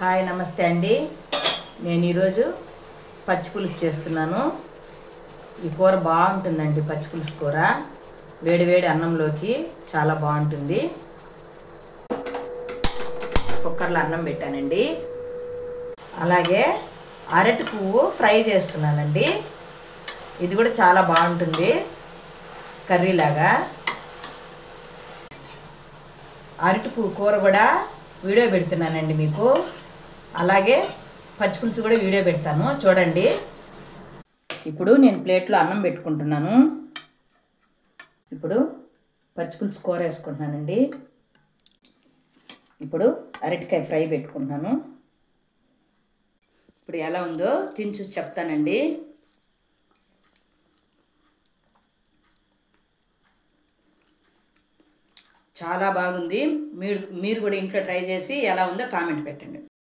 Hi నమస్తే అండి. నేను ఈరోజు పచ్చి పులుసు చేస్తున్నాను. ఈ కూర బాగుంటుందండి. పచ్చి పులుసు కూర వేడి వేడి అన్నంలోకి చాలా బాగుంటుంది. కుక్కర్లో అన్నం పెట్టానండి. అలాగే అరటి పువ్వు ఫ్రై చేస్తున్నానండి. ఇది కూడా చాలా బాగుంటుంది కర్రీలాగా. అరటి పువ్వు కూర కూడా వీడియో పెడుతున్నానండి మీకు. అలాగే పచ్చి పులుసు కూడా వీడియో పెడతాను చూడండి. ఇప్పుడు నేను ప్లేట్లో అన్నం పెట్టుకుంటున్నాను. ఇప్పుడు పచ్చి పులుసు కూర వేసుకుంటున్నానండి. ఇప్పుడు అరటికాయ ఫ్రై పెట్టుకుంటున్నాను. ఇప్పుడు ఎలా ఉందో తిని చూసి చెప్తానండి. చాలా బాగుంది. మీరు కూడా ఇంట్లో ట్రై చేసి ఎలా ఉందో కామెంట్ పెట్టండి.